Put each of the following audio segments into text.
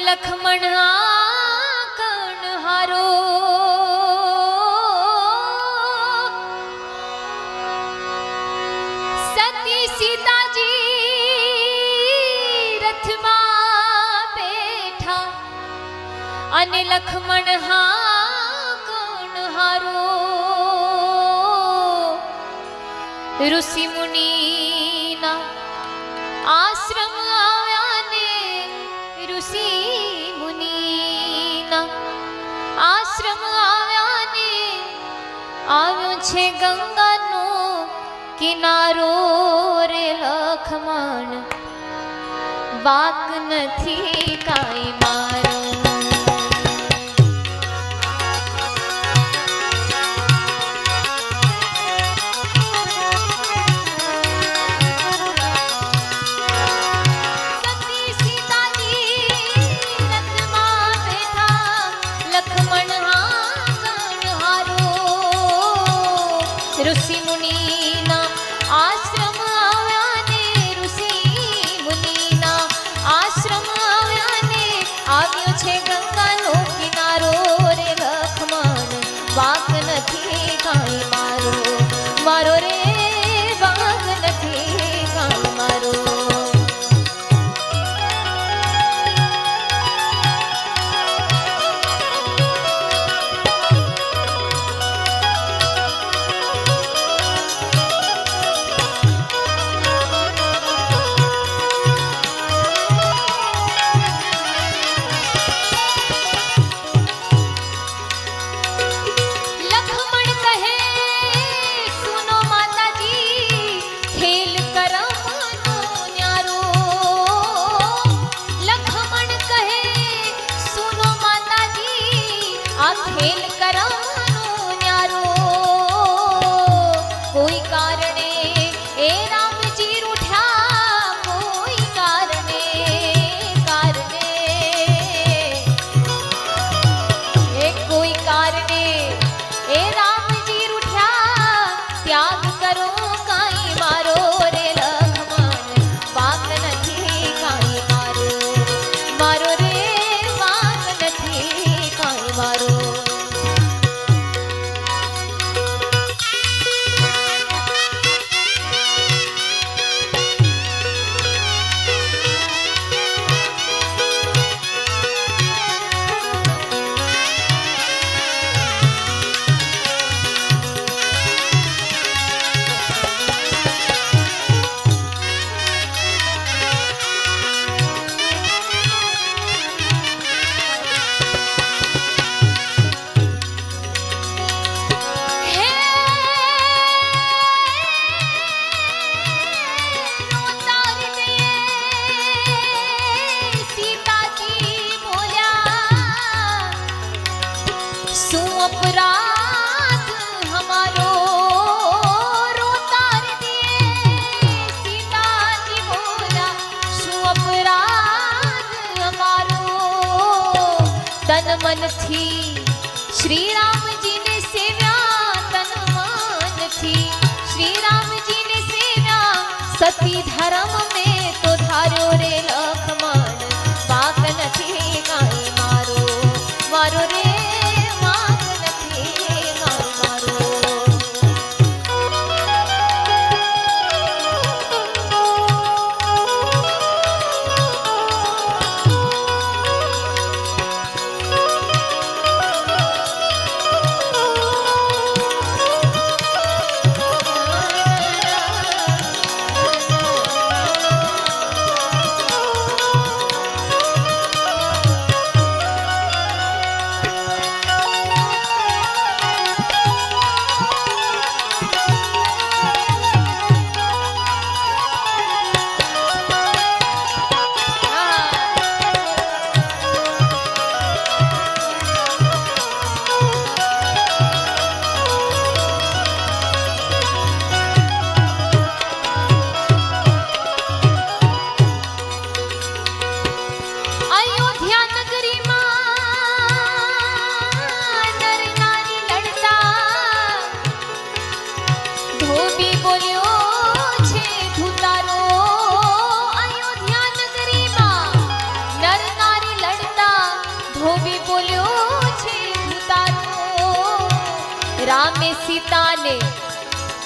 લખમણ કણ હારો સતી સીતાજી રથમાં બેઠા અને લખમણ કણ હારો ઋષિ મુનિના આશ્રમ આવ્યા ને ઋષિ મુનિના આશ્રમ આવ્યા ને આવ્યો છે ગંગાનો કિનારો રે લખમણ વાક નથી કાંઈ મારો ऋषि मुनिना आश्रम આવ્યા ને ઋષિ મુનિના આશ્રમ આવ્યા ને આવ્યો છે ગંગાનો કિનારો રે લખમણ વાક નથી કાંઈ મારો મારો રે વાક નથી કાંઈ મારો ખેલ કરવાનો ન્યારો કોઈ કારણે એ રામજી રૂઠ્યા કોઈ કારણે કોઈ કારણે એ રામજી રૂઠ્યા ત્યાગ કરો કાંઈ મારો રે લખમણ વાક નથી કાંઈ મારો મારો રે વાક નથી કાંઈ મારો अपराध हमारो रोतार दिए सीताजी बोला શું अपराध हमारो तन मन थी श्री रामजी ने सेव्या तन मन थी श्री रामजी ने सेव्या सती धर्म में तो धार्यो रे लखमण वाक નથી કાંઈ મારો મારો રે સીતાને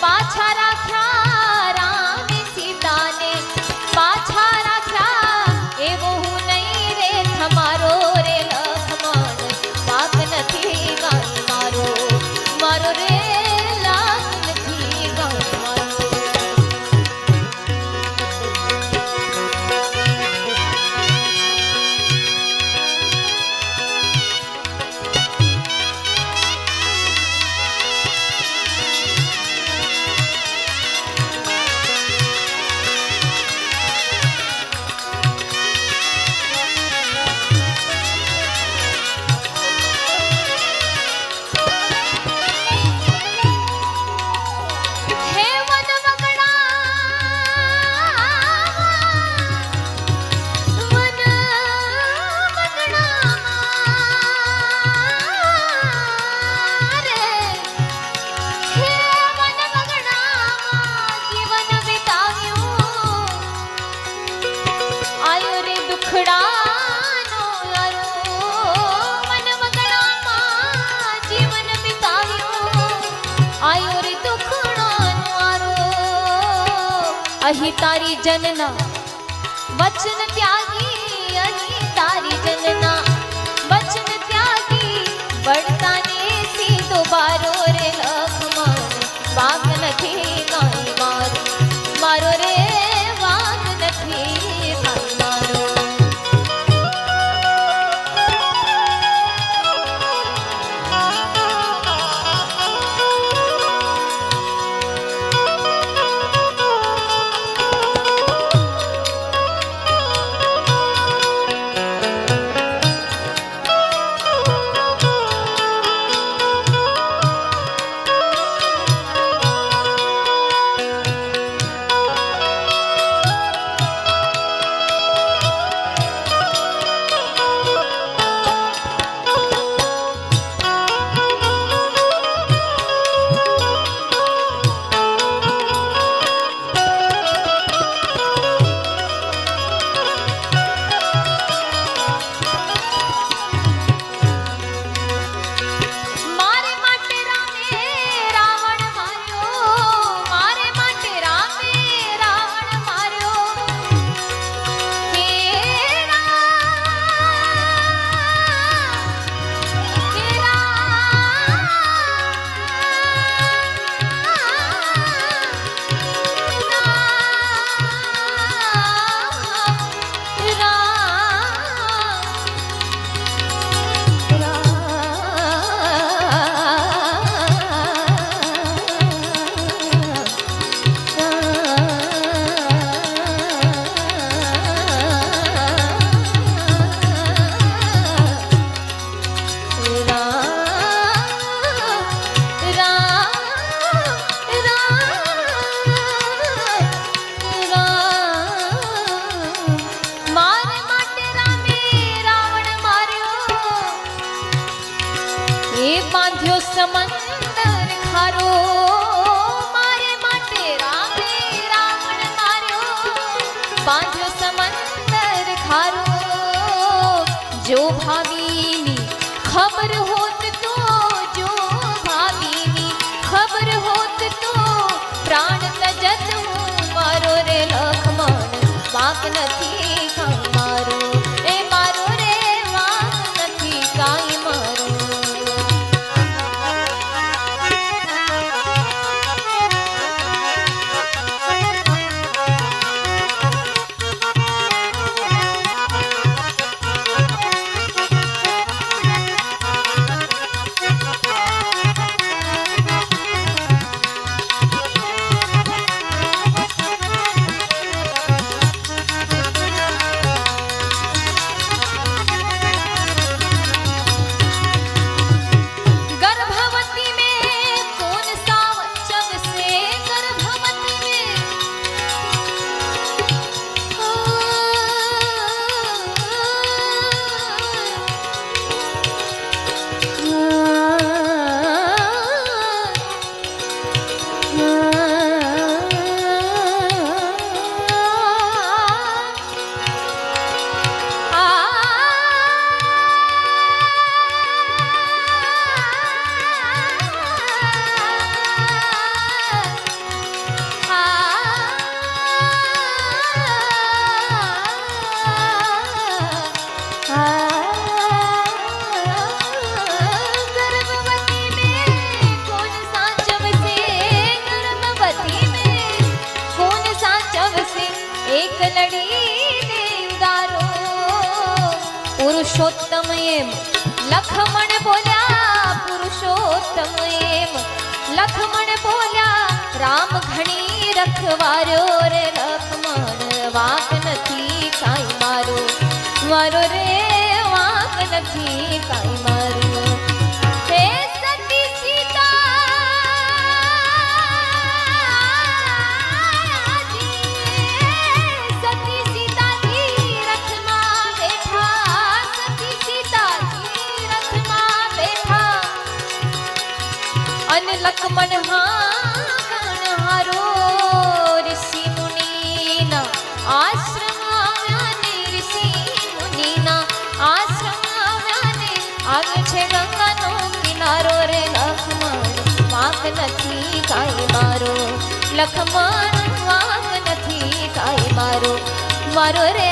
પાછા રાખ્યા, રામે સીતાને પાછા રાખ્યા. એવો હું નહીં રે તમારો રે લખમણ, વાક નથી ગાય મારો, મારો રે લાગ નથી ગાય મારો. અહીં તારી જનના વચન ત્યાગી, અહીં તારી જનના વચન ત્યાગી. વડતાને સીધો બારો રે લખમણ, વાક નથી ગાય મારો, મારો રે વાક નથી ગાય મારો. બાંધ્યો સમંદર ખારો, મારે માટે રામે રાવણ માર્યો. બાંધ્યો સમંદર ખારો, જો ભાવીની ખબર હોત તો, જો ભાવીની ખબર હોત તો પ્રાણ તજત હું મારો રે લખમણ, વાક નથી કાંઈ મારો, એ મારો રે વાક નથી કાંઈ મારો. એમ લખમણ બોલ્યા પુરુષોત્તમ એમ લખમણ બોલ્યા રામ ઘણી રખવાર્યો રે લખમણ વાંક નથી કાંઈ મારો મારો રે વાંક નથી કાંઈ મારો હે સતી સીતાજી રથમાં બેઠા સતી સીતાજી રથમાં બેઠા અને લક્ષ્મણ હારો ઋષિ મુનિના આશ્રમ આવ્યા ને ઋષિ મુનિના આશ્રમ આવ્યા ને આવ્યો છે ગંગાનો કિનારો રે લક્ષ્મણ વાંક નથી કાંઈ મારો લક્ષ્મણ વાંક નથી કાંઈ મારો મારો રે